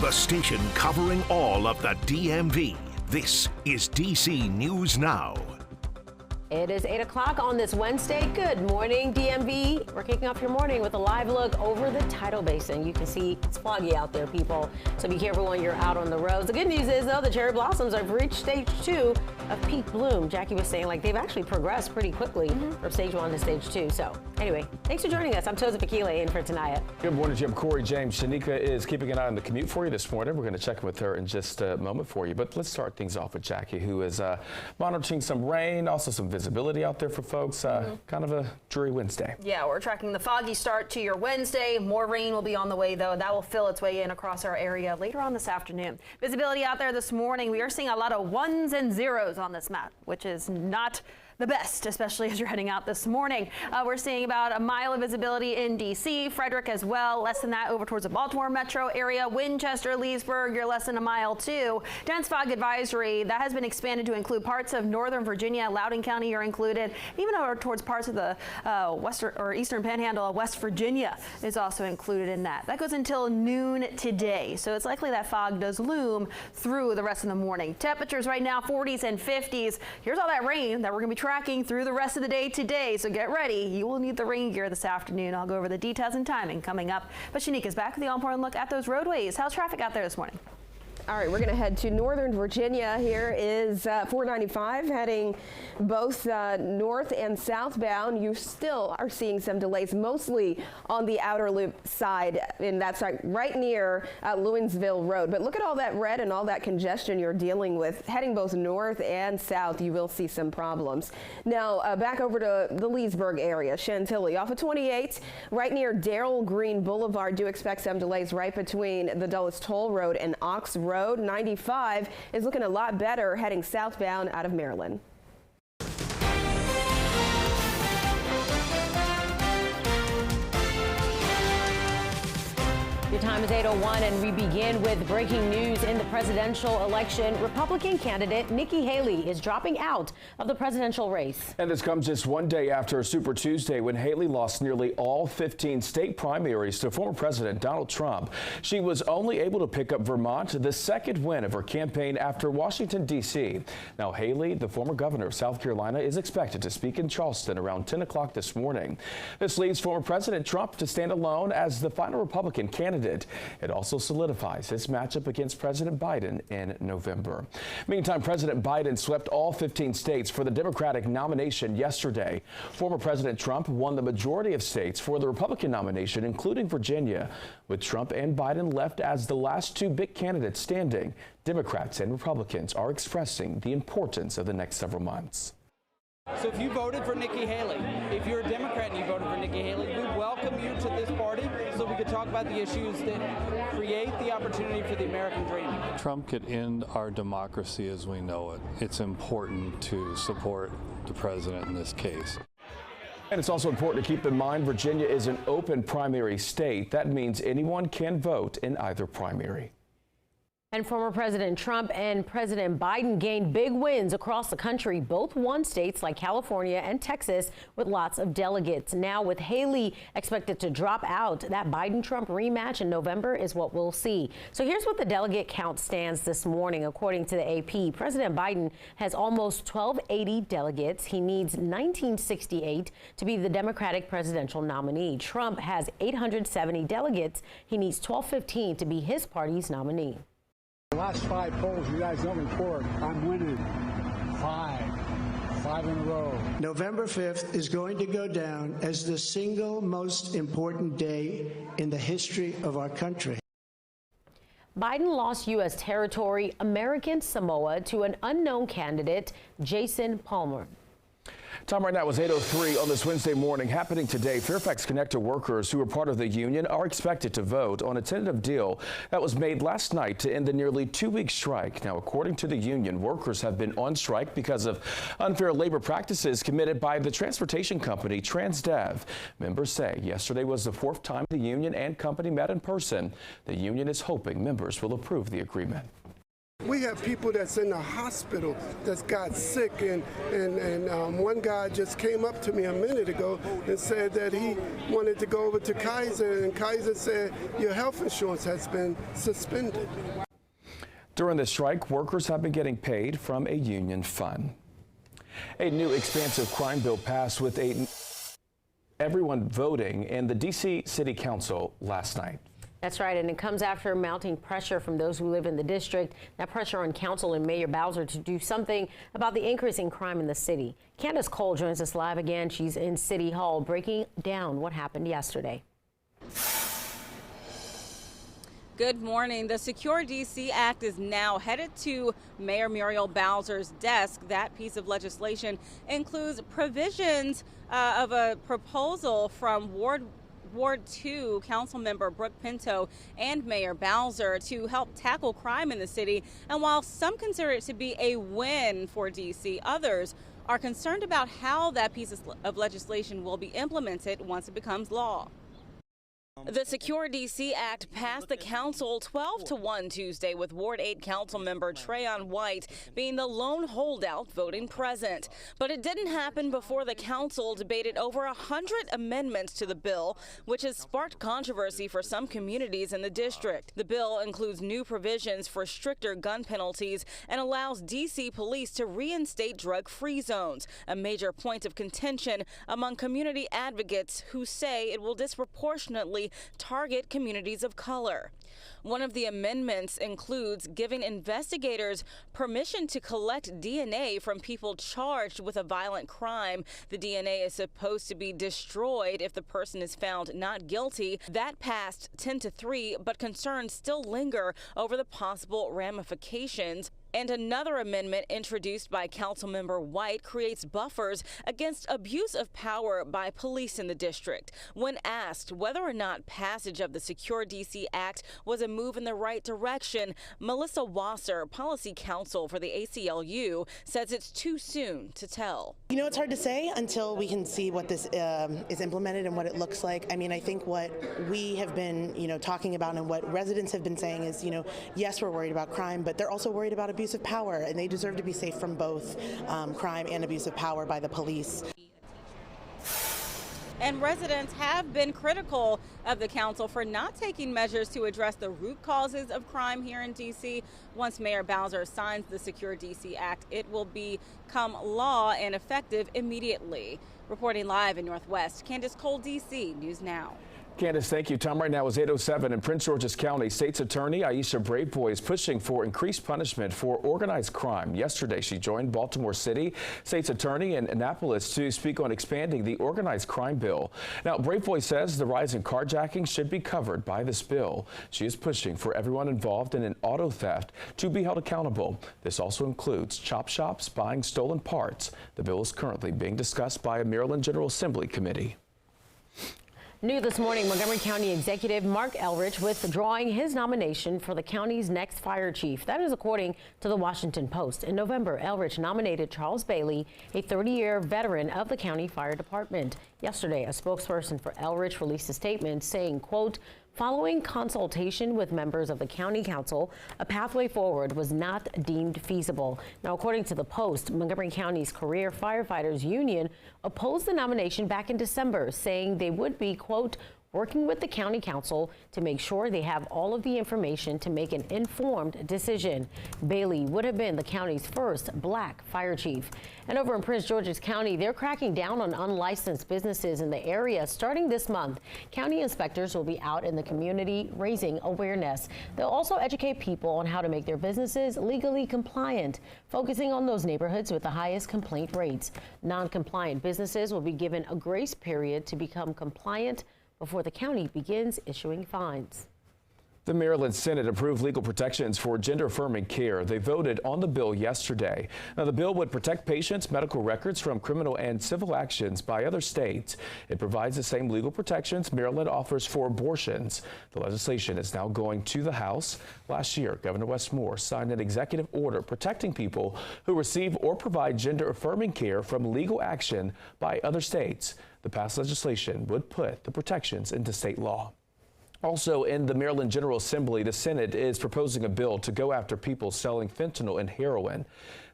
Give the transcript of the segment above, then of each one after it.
the station covering all of the DMV. This is DC News Now. It is 8 o'clock on this Wednesday. Good morning, DMV. We're kicking off your morning with a live look over the Tidal Basin. You can see it's foggy out there, people, so be careful when you're out on the roads. The good news is, though, the cherry blossoms have reached stage 2 of peak bloom. Jackie was saying, like, they've actually progressed pretty quickly from stage 1 to stage 2. So, anyway, thanks for joining us. I'm Toza Fakile in for Tanaya. Good morning, Jim. Corey James. Shanika is keeping an eye on the commute for you this morning. We're going to check in with her in just a moment for you. But let's start things off with Jackie, who is monitoring some rain, also some visibility out there for folks. Kind of a dreary Wednesday. Yeah, we're tracking the foggy start to your Wednesday. More rain will be on the way, though. That will fill its way in across our area later on this afternoon. Visibility out there this morning, we are seeing a lot of 1s and 0s on this map, which is not the best, especially as you're heading out this morning. We're seeing about a mile of visibility in D.C., Frederick as well, less than that over towards the Baltimore metro area, Winchester, Leesburg, you're less than a mile too. Dense fog advisory, that has been expanded to include parts of northern Virginia, Loudoun County are included, even over towards parts of the western or eastern panhandle of West Virginia is also included in that. That goes until noon today, so it's likely that fog does loom through the rest of the morning. Temperatures right now 40s and 50s. Here's all that rain that we're going to be tracking through the rest of the day today, so get ready. You will need the rain gear this afternoon. I'll go over the details and timing coming up. But Shanika's back with the all-important look at those roadways. How's traffic out there this morning? All right, we're going to head to northern Virginia. Here is 495 heading both north and southbound. You still are seeing some delays, mostly on the outer loop side, and that's right near Lewinsville Road. But look at all that red and all that congestion you're dealing with. Heading both north and south, you will see some problems. Now, back over to the Leesburg area, Chantilly, off of 28, right near Darrell Green Boulevard. Do expect some delays right between the Dulles Toll Road and Ox Road. 95 is looking a lot better heading southbound out of Maryland. Your time is 8:01, and we begin with breaking news in the presidential election. Republican candidate Nikki Haley is dropping out of the presidential race. And this comes just one day after Super Tuesday, when Haley lost nearly all 15 state primaries to former President Donald Trump. She was only able to pick up Vermont, the second win of her campaign after Washington, D.C. Now, Haley, the former governor of South Carolina, is expected to speak in Charleston around 10 o'clock this morning. This leaves former President Trump to stand alone as the final Republican candidate. It also solidifies his matchup against President Biden in November. Meantime, President Biden swept all 15 states for the Democratic nomination yesterday. Former President Trump won the majority of states for the Republican nomination, including Virginia. With Trump and Biden left as the last two big candidates standing, Democrats and Republicans are expressing the importance of the next several months. So if you voted for Nikki Haley, if you're a Democrat and you voted for Nikki Haley, we welcome you to this party so we could talk about the issues that create the opportunity for the American dream. Trump could end our democracy as we know it. It's important to support the president in this case. And it's also important to keep in mind Virginia is an open primary state. That means anyone can vote in either primary. And former President Trump and President Biden gained big wins across the country. Both won states like California and Texas with lots of delegates. Now, with Haley expected to drop out, that Biden-Trump rematch in November is what we'll see. So here's what the delegate count stands this morning. According to the AP, President Biden has almost 1,280 delegates. He needs 1,968 to be the Democratic presidential nominee. Trump has 870 delegates. He needs 1,215 to be his party's nominee. The last 5 polls, you guys don't report. I'm winning 5 in a row. November 5th is going to go down as the single most important day in the history of our country. Biden lost U.S. territory, American Samoa, to an unknown candidate, Jason Palmer. Time right now is 8:03 on this Wednesday morning. Happening today, Fairfax Connector workers who are part of the union are expected to vote on a tentative deal that was made last night to end the nearly 2-week strike. Now, according to the union, workers have been on strike because of unfair labor practices committed by the transportation company Transdev. Members say yesterday was the 4th time the union and company met in person. The union is hoping members will approve the agreement. We have people that's in the hospital that's got sick, and one guy just came up to me a minute ago and said that he wanted to go over to Kaiser, and Kaiser said your health insurance has been suspended. During the strike, workers have been getting paid from a union fund. A new expansive crime bill passed with everyone voting in the D.C. City Council last night. That's right, and it comes after mounting pressure from those who live in the district. That pressure on Council and Mayor Bowser to do something about the increase in crime in the city. Candace Cole joins us live again. She's in City Hall breaking down what happened yesterday. Good morning. The Secure D.C. Act is now headed to Mayor Muriel Bowser's desk. That piece of legislation includes provisions of a proposal from Ward 2 Council Member Brooke Pinto and Mayor Bowser to help tackle crime in the city. And while some consider it to be a win for D.C., others are concerned about how that piece of legislation will be implemented once it becomes law. The Secure D.C. Act passed the council 12-1 Tuesday, with Ward 8 Council Member Trayon White being the lone holdout voting present. But it didn't happen before the council debated over 100 amendments to the bill, which has sparked controversy for some communities in the district. The bill includes new provisions for stricter gun penalties and allows D.C. police to reinstate drug-free zones, a major point of contention among community advocates who say it will disproportionately target communities of color. One of the amendments includes giving investigators permission to collect DNA from people charged with a violent crime. The DNA is supposed to be destroyed if the person is found not guilty. That passed 10-3, but concerns still linger over the possible ramifications. And another amendment introduced by Councilmember White creates buffers against abuse of power by police in the district. When asked whether or not passage of the Secure D.C. Act was a move in the right direction, Melissa Wasser, policy counsel for the ACLU, says it's too soon to tell. You know, it's hard to say until we can see what this is implemented and what it looks like. I mean, I think what we have been, talking about and what residents have been saying is, yes, we're worried about crime, but they're also worried about abuse of power, and they deserve to be safe from both crime and abuse of power by the police. And residents have been critical of the council for not taking measures to address the root causes of crime here in D.C. Once Mayor Bowser signs the Secure D.C. Act, it will become law and effective immediately. Reporting live in Northwest, Candace Cole, D.C. News Now. Candace, thank you. Time right now is 8:07 in Prince George's County. State's Attorney Aisha Braveboy is pushing for increased punishment for organized crime. Yesterday, she joined Baltimore City State's Attorney in Annapolis to speak on expanding the organized crime bill. Now, Braveboy says the rise in carjacking should be covered by this bill. She is pushing for everyone involved in an auto theft to be held accountable. This also includes chop shops buying stolen parts. The bill is currently being discussed by a Maryland General Assembly committee. New this morning, Montgomery County Executive Mark Elrich withdrawing his nomination for the county's next fire chief. That is according to the Washington Post. In November, Elrich nominated Charles Bailey, a 30-year veteran of the county fire department. Yesterday, a spokesperson for Elrich released a statement saying, quote, "Following consultation with members of the county council, a pathway forward was not deemed feasible." Now, according to the Post, Montgomery County's Career Firefighters Union opposed the nomination back in December, saying they would be, quote, working with the county council to make sure they have all of the information to make an informed decision. Bailey would have been the county's first black fire chief. And over in Prince George's County, they're cracking down on unlicensed businesses in the area starting this month. County inspectors will be out in the community raising awareness. They'll also educate people on how to make their businesses legally compliant, focusing on those neighborhoods with the highest complaint rates. Non-compliant businesses will be given a grace period to become compliant before the county begins issuing fines. The Maryland Senate approved legal protections for gender-affirming care. They voted on the bill yesterday. Now, the bill would protect patients' medical records from criminal and civil actions by other states. It provides the same legal protections Maryland offers for abortions. The legislation is now going to the House. Last year, Governor Wes Moore signed an executive order protecting people who receive or provide gender-affirming care from legal action by other states. The passed legislation would put the protections into state law. Also in the Maryland General Assembly, the Senate is proposing a bill to go after people selling fentanyl and heroin.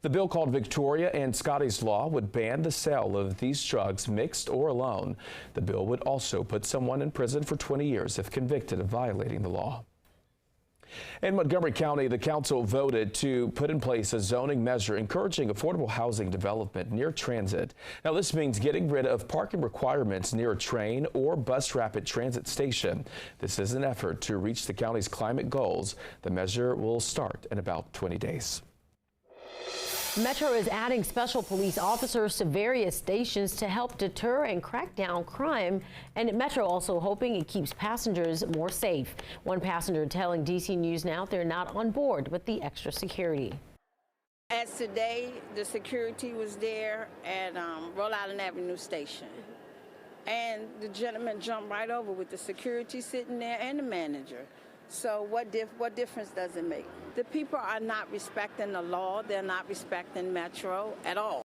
The bill, called Victoria and Scotty's Law, would ban the sale of these drugs mixed or alone. The bill would also put someone in prison for 20 years if convicted of violating the law. In Montgomery County, the council voted to put in place a zoning measure encouraging affordable housing development near transit. Now, this means getting rid of parking requirements near a train or bus rapid transit station. This is an effort to reach the county's climate goals. The measure will start in about 20 days. Metro is adding special police officers to various stations to help deter and crack down crime. And Metro also hoping it keeps passengers more safe. One passenger telling DC News Now they're not on board with the extra security. As today, the security was there at Rhode Island Avenue Station. And the gentleman jumped right over with the security sitting there and the manager. So what difference does it make? The people are not respecting the law. They're not respecting Metro at all.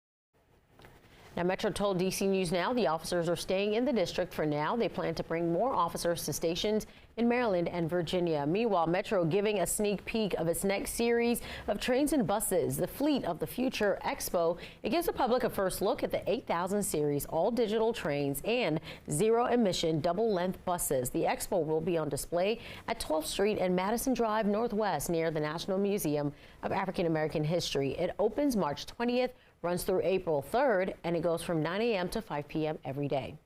Now, Metro told DC News Now the officers are staying in the district for now. They plan to bring more officers to stations in Maryland and Virginia. Meanwhile, Metro giving a sneak peek of its next series of trains and buses, the Fleet of the Future Expo. It gives the public a first look at the 8000 series all-digital trains and zero-emission double-length buses. The expo will be on display at 12th Street and Madison Drive Northwest near the National Museum of African American History. It opens March 20th. Runs through April 3rd, and it goes from 9 a.m. to 5 p.m. every day.